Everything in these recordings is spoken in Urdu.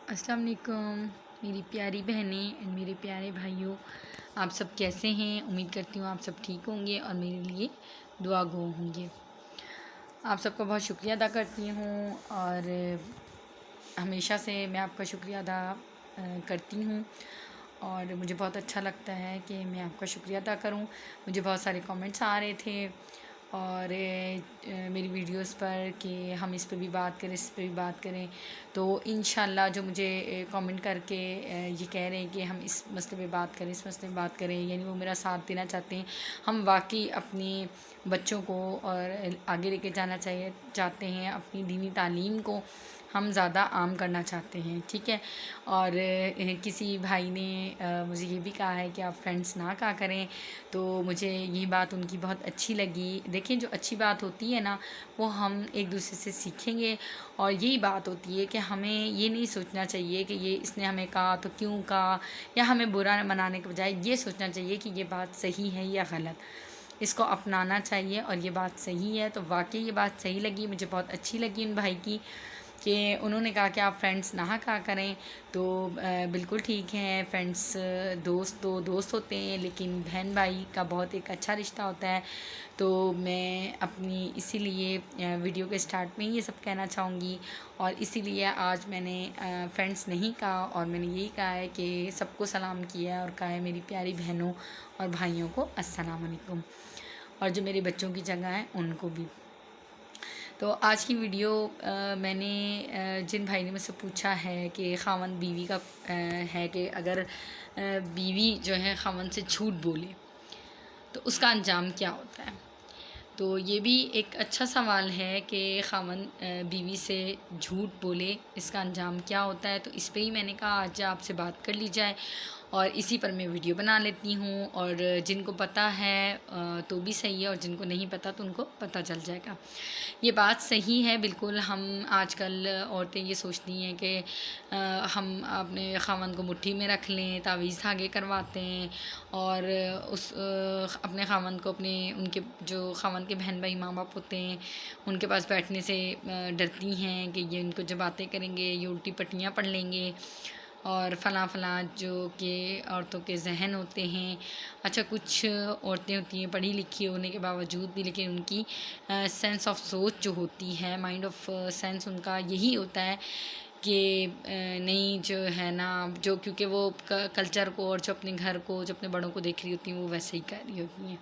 السلام علیکم میری پیاری بہنیں اور میرے پیارے بھائیوں، آپ سب کیسے ہیں؟ امید کرتی ہوں آپ سب ٹھیک ہوں گے اور میرے لیے دعا گو ہوں گے۔ آپ سب کا بہت شکریہ ادا کرتی ہوں اور ہمیشہ سے میں آپ کا شکریہ ادا کرتی ہوں اور مجھے بہت اچھا لگتا ہے کہ میں آپ کا شکریہ ادا کروں۔ مجھے بہت سارے کامنٹس آ رہے تھے اور میری ویڈیوز پر کہ ہم اس پہ بھی بات کریں، اس پہ بھی بات کریں، تو انشاءاللہ جو مجھے کامنٹ کر کے یہ کہہ رہے ہیں کہ ہم اس مسئلے پہ بات کریں، اس مسئلے پہ بات کریں، یعنی وہ میرا ساتھ دینا چاہتے ہیں۔ ہم واقعی اپنی بچوں کو اور آگے لے کے جانا چاہتے ہیں، اپنی دینی تعلیم کو ہم زیادہ عام کرنا چاہتے ہیں، ٹھیک ہے۔ اور کسی بھائی نے مجھے یہ بھی کہا ہے کہ آپ فرینڈس نہ کہا کریں، تو مجھے یہ بات ان کی بہت اچھی لگی۔ دیکھیں، جو اچھی بات ہوتی ہے نا، وہ ہم ایک دوسرے سے سیکھیں گے، اور یہی بات ہوتی ہے کہ ہمیں یہ نہیں سوچنا چاہیے کہ یہ اس نے ہمیں کہا تو کیوں کہا، یا ہمیں برا منانے کے بجائے یہ سوچنا چاہیے کہ یہ بات صحیح ہے یا غلط، اس کو اپنانا چاہیے اور یہ بات صحیح ہے۔ تو واقعی یہ بات صحیح لگی، مجھے بہت اچھی لگی ان بھائی کی کہ انہوں نے کہا کہ آپ فرینڈس نہ کہا کریں، تو بالکل ٹھیک ہے، فرینڈس دوست تو دوست ہوتے ہیں، لیکن بہن بھائی کا بہت ایک اچھا رشتہ ہوتا ہے۔ تو میں اپنی اسی لیے ویڈیو کے سٹارٹ میں ہی یہ سب کہنا چاہوں گی، اور اسی لیے آج میں نے فرینڈس نہیں کہا، اور میں نے یہی کہا ہے کہ سب کو سلام کیا ہے اور کہا ہے میری پیاری بہنوں اور بھائیوں کو السلام علیکم، اور جو میرے بچوں کی جگہ ہیں ان کو بھی۔ تو آج کی ویڈیو میں نے جن بھائی نے مجھ سے پوچھا ہے کہ خاوند بیوی کا ہے کہ اگر بیوی جو ہے خاوند سے جھوٹ بولے تو اس کا انجام کیا ہوتا ہے، تو یہ بھی ایک اچھا سوال ہے کہ خاوند بیوی سے جھوٹ بولے، اس کا انجام کیا ہوتا ہے۔ تو اس پہ ہی میں نے کہا آج آپ سے بات کر لی جائے، اور اسی پر میں ویڈیو بنا لیتی ہوں، اور جن کو پتہ ہے تو بھی صحیح ہے، اور جن کو نہیں پتہ تو ان کو پتہ چل جائے گا۔ یہ بات صحیح ہے بالکل۔ ہم آج کل عورتیں یہ سوچتی ہیں کہ ہم اپنے خاوند کو مٹھی میں رکھ لیں، تعویذ دھاگے کرواتے ہیں، اور اپنے خاوند کو ان کے جو خاوند کے بہن بھائی ماں باپ ہوتے ہیں ان کے پاس بیٹھنے سے ڈرتی ہیں کہ یہ ان کو جب باتیں کریں گے یہ الٹی پٹیاں پڑھ لیں گے، اور فلاں فلاں جو کہ عورتوں کے ذہن ہوتے ہیں۔ اچھا، کچھ عورتیں ہوتی ہیں پڑھی لکھی ہونے کے باوجود بھی، لیکن ان کی سینس آف سوچ جو ہوتی ہے، مائنڈ آف سینس ان کا یہی ہوتا ہے کہ نہیں جو ہے نا، جو کیونکہ وہ کلچر کو اور جو اپنے گھر کو، جو اپنے بڑوں کو دیکھ رہی ہوتی ہیں، وہ ویسے ہی کہہ رہی ہوتی ہیں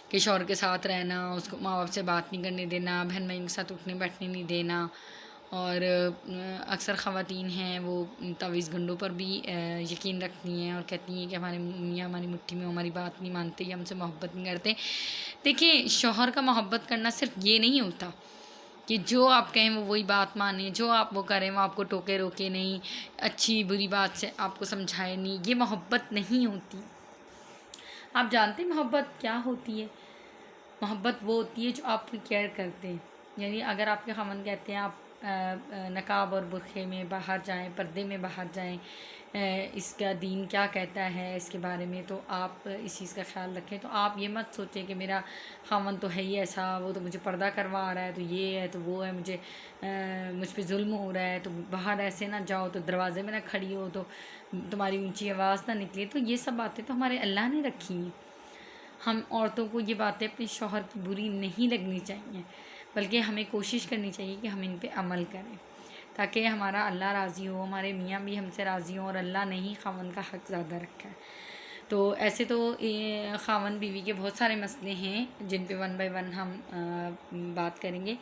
کہ شوہر کے ساتھ رہنا، اس کو ماں باپ سے بات نہیں کرنے دینا، بہن بھائیوں کے ساتھ اٹھنے بیٹھنے نہیں دینا، اور اکثر خواتین ہیں وہ تعویذ گنڈوں پر بھی یقین رکھتی ہیں اور کہتی ہیں کہ ہمارے میاں ہماری مٹھی میں، ہماری بات نہیں مانتے، یا ہم سے محبت نہیں کرتے۔ دیکھیں، شوہر کا محبت کرنا صرف یہ نہیں ہوتا کہ جو آپ کہیں وہ وہی بات مانیں، جو آپ وہ کریں وہ آپ کو ٹوکے روکے نہیں، اچھی بری بات سے آپ کو سمجھائے نہیں، یہ محبت نہیں ہوتی۔ آپ جانتے ہیں محبت کیا ہوتی ہے؟ محبت وہ ہوتی ہے جو آپ کی کیئر کرتے ہیں، یعنی اگر آپ کے خاوند کہتے ہیں آپ نقاب اور برقعے میں باہر جائیں، پردے میں باہر جائیں، اس کا دین کیا کہتا ہے اس کے بارے میں، تو آپ اس چیز کا خیال رکھیں۔ تو آپ یہ مت سوچیں کہ میرا خاوند تو ہے ہی ایسا، وہ تو مجھے پردہ کروا رہا ہے، تو یہ ہے تو وہ ہے، مجھ پہ ظلم ہو رہا ہے، تو باہر ایسے نہ جاؤ، تو دروازے میں نہ کھڑی ہو، تو تمہاری اونچی آواز نہ نکلے۔ تو یہ سب باتیں تو ہمارے اللہ نے رکھی ہیں۔ ہم عورتوں کو یہ باتیں اپنے شوہر کی بری نہیں لگنی چاہیے، بلکہ ہمیں کوشش کرنی چاہیے کہ ہم ان پہ عمل کریں، تاکہ ہمارا اللہ راضی ہو، ہمارے میاں بھی ہم سے راضی ہوں، اور اللہ نے ہی خاوند کا حق زیادہ رکھا ہے۔ تو ایسے تو خاوند بیوی کے بہت سارے مسئلے ہیں جن پہ ون بائی ون ہم بات کریں گے۔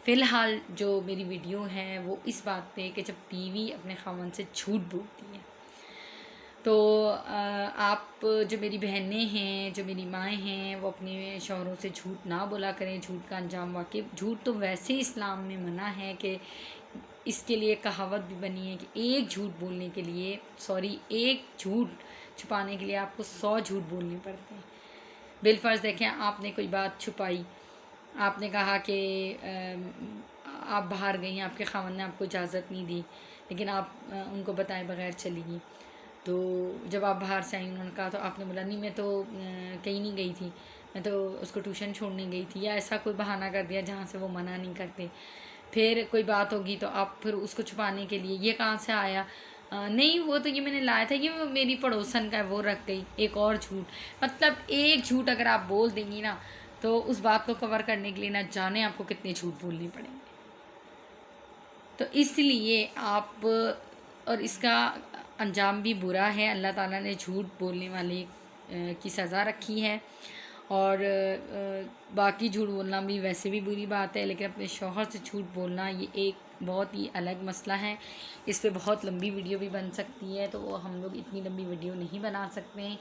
فی الحال جو میری ویڈیو ہے وہ اس بات پہ کہ جب بیوی اپنے خاوند سے جھوٹ بولتی ہے، تو آپ جو میری بہنیں ہیں، جو میری مائیں ہیں، وہ اپنے شوہروں سے جھوٹ نہ بولا کریں۔ جھوٹ کا انجام واقعی، جھوٹ تو ویسے اسلام میں منع ہے کہ اس کے لیے کہاوت بھی بنی ہے کہ ایک جھوٹ بولنے کے لیے، ایک جھوٹ چھپانے کے لیے آپ کو 100 جھوٹ بولنے پڑتے ہیں۔ بالفرض دیکھیں، آپ نے کوئی بات چھپائی، آپ نے کہا کہ آپ باہر گئیں، آپ کے خاوند نے آپ کو اجازت نہیں دی، لیکن آپ ان کو بتائے بغیر چلی گئیں، تو جب آپ باہر سے آئیں انہوں نے کہا، تو آپ نے بولا نہیں میں تو کہیں نہیں گئی تھی، میں تو اس کو ٹیوشن چھوڑنے گئی تھی، یا ایسا کوئی بہانہ کر دیا جہاں سے وہ منع نہیں کرتے۔ پھر کوئی بات ہوگی تو آپ پھر اس کو چھپانے کے لیے یہ کہاں سے آیا، نہیں وہ تو یہ میں نے لایا تھا، یہ میری پڑوسن کا ہے وہ رکھ گئی، ایک اور جھوٹ۔ مطلب ایک جھوٹ اگر آپ بول دیں گی نا تو اس بات کو کور کرنے کے لیے نہ جانے آپ کو کتنے جھوٹ بولنے پڑیں گے۔ تو اس لیے آپ، اور اس کا انجام بھی برا ہے، اللہ تعالیٰ نے جھوٹ بولنے والے کی سزا رکھی ہے، اور باقی جھوٹ بولنا بھی ویسے بھی بری بات ہے، لیکن اپنے شوہر سے جھوٹ بولنا یہ ایک بہت ہی الگ مسئلہ ہے۔ اس پہ بہت لمبی ویڈیو بھی بن سکتی ہے، تو وہ ہم لوگ اتنی لمبی ویڈیو نہیں بنا سکتے ہیں۔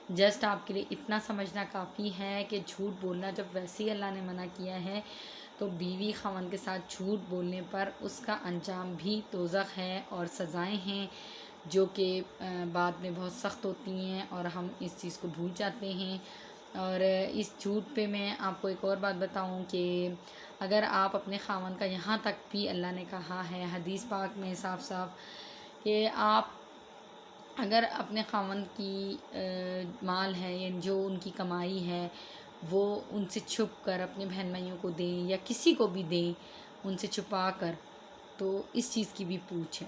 جسٹ آپ کے لیے اتنا سمجھنا کافی ہے کہ جھوٹ بولنا جب ویسے ہی اللہ نے منع کیا ہے، تو بیوی خاوند کے ساتھ جھوٹ بولنے پر اس کا انجام بھی دوزخ ہے، اور سزائیں ہیں جو کہ بعد میں بہت سخت ہوتی ہیں، اور ہم اس چیز کو بھول جاتے ہیں۔ اور اس جھوٹ پہ میں آپ کو ایک اور بات بتاؤں کہ اگر آپ اپنے خاوند کا، یہاں تک بھی اللہ نے کہا ہے حدیث پاک میں صاف صاف کہ آپ اگر اپنے خاوند کی مال ہے یا جو ان کی کمائی ہے وہ ان سے چھپ کر اپنے بہن بھائیوں کو دیں یا کسی کو بھی دیں ان سے چھپا کر، تو اس چیز کی بھی پوچھ ہے۔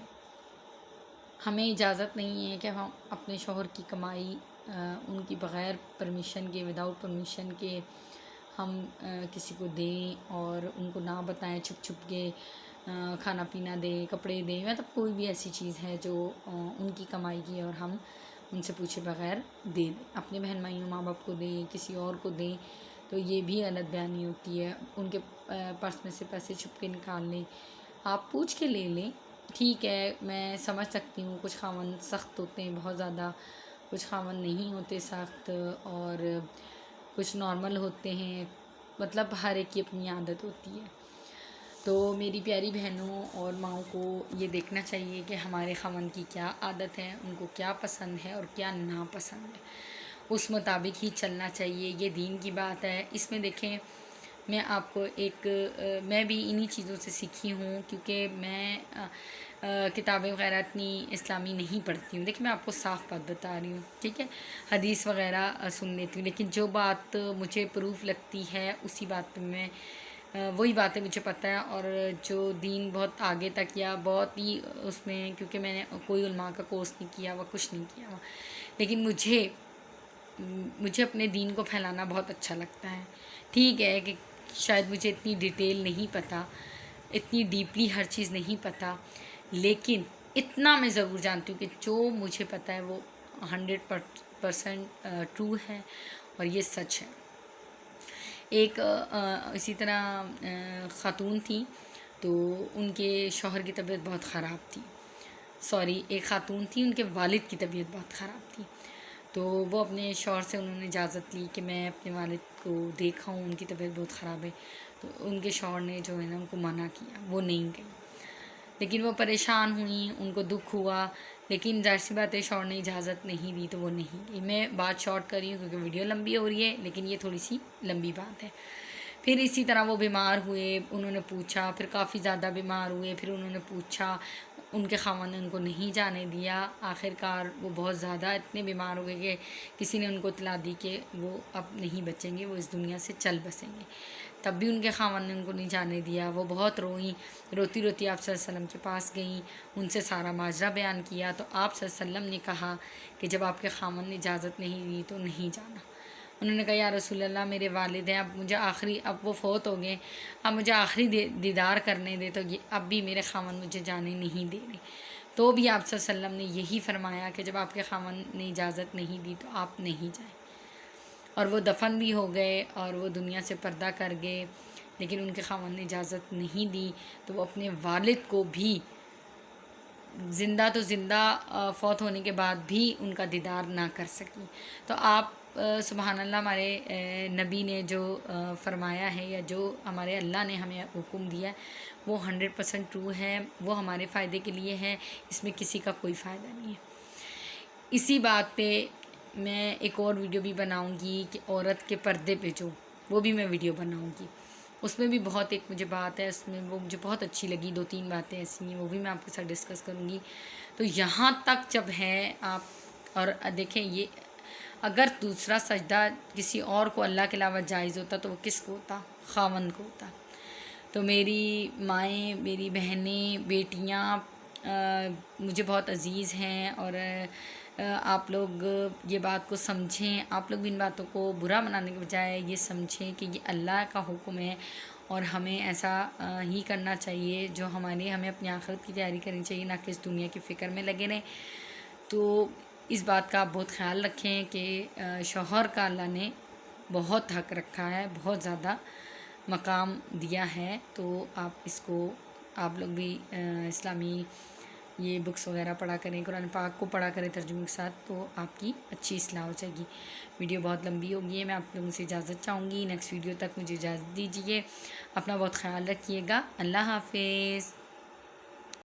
ہمیں اجازت نہیں ہے کہ ہم اپنے شوہر کی کمائی ان کی بغیر پرمیشن کے، وداؤٹ پرمیشن کے ہم کسی کو دیں اور ان کو نہ بتائیں، چھپ چھپ کے کھانا پینا دیں، کپڑے دیں، مطلب کوئی بھی ایسی چیز ہے جو ان کی کمائی کی اور ہم ان سے پوچھے بغیر دے دیں، اپنے بہن بھائیوں ماں باپ کو دیں، کسی اور کو دیں، تو یہ بھی غلط بیانی ہوتی ہے۔ ان کے پرس میں سے پیسے چھپ کے نکال لیں، آپ پوچھ کے لے لیں، ٹھیک ہے، میں سمجھ سکتی ہوں کچھ خاوند سخت ہوتے ہیں بہت زیادہ، کچھ خاوند نہیں ہوتے سخت، اور کچھ نارمل ہوتے ہیں، مطلب ہر ایک کی اپنی عادت ہوتی ہے۔ تو میری پیاری بہنوں اور ماؤں کو یہ دیکھنا چاہیے کہ ہمارے خاوند کی کیا عادت ہے، ان کو کیا پسند ہے اور کیا ناپسند ہے، اس مطابق ہی چلنا چاہیے۔ یہ دین کی بات ہے۔ اس میں دیکھیں میں آپ کو ایک میں بھی انہی چیزوں سے سیکھی ہوں، کیونکہ میں کتابیں وغیرہ اتنی اسلامی نہیں پڑھتی ہوں۔ دیکھیں میں آپ کو صاف بات بتا رہی ہوں، ٹھیک ہے، حدیث وغیرہ سن لیتی ہوں، لیکن جو بات مجھے پروف لگتی ہے اسی بات پہ میں وہی باتیں مجھے پتہ ہے، اور جو دین بہت آگے تک یا بہت ہی اس میں، کیونکہ میں نے کوئی علماء کا کورس نہیں کیا ہوا، کچھ نہیں کیا ہوا، لیکن مجھے اپنے دین کو پھیلانا بہت اچھا لگتا ہے۔ ٹھیک ہے کہ شاید مجھے اتنی ڈیٹیل نہیں پتہ، اتنی ڈیپلی ہر چیز نہیں پتہ، لیکن اتنا میں ضرور جانتی ہوں کہ جو مجھے پتہ ہے وہ 100% ٹرو ہے اور یہ سچ ہے۔ ایک اسی طرح خاتون تھی، تو ان کے شوہر کی طبیعت بہت خراب تھی، ایک خاتون تھی، ان کے والد کی طبیعت بہت خراب تھی، تو وہ اپنے شوہر سے انہوں نے اجازت لی کہ میں اپنے والد کو دیکھا ہوں، ان کی طبیعت بہت خراب ہے، تو ان کے شوہر نے جو ہے نا ان کو منع کیا، وہ نہیں گئی، لیکن وہ پریشان ہوئیں، ان کو دکھ ہوا، لیکن ظاہر سی بات ہے شوہر نے اجازت نہیں دی تو وہ نہیں گئی۔ میں بات شارٹ کر رہی ہوں کیونکہ ویڈیو لمبی ہو رہی ہے، لیکن یہ تھوڑی سی لمبی بات ہے۔ پھر اسی طرح وہ بیمار ہوئے، انہوں نے پوچھا، پھر کافی زیادہ بیمار ہوئے، پھر انہوں نے پوچھا، ان کے خاوند نے ان کو نہیں جانے دیا، آخر کار وہ بہت زیادہ اتنے بیمار ہو گئے کہ کسی نے ان کو اطلاع دی کہ وہ اب نہیں بچیں گے، وہ اس دنیا سے چل بسیں گے، تب بھی ان کے خاوند نے ان کو نہیں جانے دیا۔ وہ بہت روئیں، روتی روتی آپ صلی اللہ علیہ وسلم کے پاس گئیں، ان سے سارا ماجرا بیان کیا، تو آپ صلی اللہ علیہ وسلم نے کہا کہ جب آپ کے خاوند نے اجازت نہیں دی تو نہیں جانا۔ انہوں نے کہا یا رسول اللہ میرے والد ہیں، اب وہ فوت ہو گئے، اب مجھے آخری دیدار کرنے دے، تو اب بھی میرے خاوند مجھے جانے نہیں دے رہے، تو بھی آپ صلی اللہ علیہ وسلم نے یہی فرمایا کہ جب آپ کے خاوند نے اجازت نہیں دی تو آپ نہیں جائیں، اور وہ دفن بھی ہو گئے اور وہ دنیا سے پردہ کر گئے، لیکن ان کے خاوند نے اجازت نہیں دی، تو وہ اپنے والد کو بھی زندہ تو زندہ فوت ہونے کے بعد بھی ان کا دیدار نہ کر سکی۔ تو آپ سبحان اللہ، ہمارے نبی نے جو فرمایا ہے یا جو ہمارے اللہ نے ہمیں حکم دیا ہے وہ 100% ٹرو ہے، وہ ہمارے فائدے کے لیے ہے، اس میں کسی کا کوئی فائدہ نہیں ہے۔ اسی بات پہ میں ایک اور ویڈیو بھی بناؤں گی کہ عورت کے پردے پہ وہ بھی میں ویڈیو بناؤں گی، اس میں بھی بہت ایک مجھے بات ہے، اس میں وہ مجھے بہت اچھی لگی، 2-3 باتیں ایسی ہیں، وہ بھی میں آپ کے ساتھ ڈسکس کروں گی۔ تو یہاں تک جب ہے آپ، اور دیکھیں یہ اگر دوسرا سجدہ کسی اور کو اللہ کے علاوہ جائز ہوتا تو وہ کس کو ہوتا؟ خاوند کو ہوتا۔ تو میری مائیں، میری بہنیں، بیٹیاں مجھے بہت عزیز ہیں، اور آپ لوگ یہ بات کو سمجھیں، آپ لوگ بھی ان باتوں کو برا منانے کے بجائے یہ سمجھیں کہ یہ اللہ کا حکم ہے، اور ہمیں ایسا ہی کرنا چاہیے جو ہمیں اپنی آخرت کی تیاری کرنی چاہیے، نہ کہ اس دنیا کی فکر میں لگے رہیں۔ تو اس بات کا آپ بہت خیال رکھیں کہ شوہر کا اللہ نے بہت حق رکھا ہے، بہت زیادہ مقام دیا ہے، تو آپ لوگ بھی اسلامی یہ بکس وغیرہ پڑھا کریں، قرآن پاک کو پڑھا کریں ترجمے کے ساتھ، تو آپ کی اچھی اصلاح ہو جائے گی۔ ویڈیو بہت لمبی ہوگی ہے، میں آپ لوگوں سے اجازت چاہوں گی، نیکسٹ ویڈیو تک مجھے اجازت دیجیے، اپنا بہت خیال رکھیے گا، اللہ حافظ۔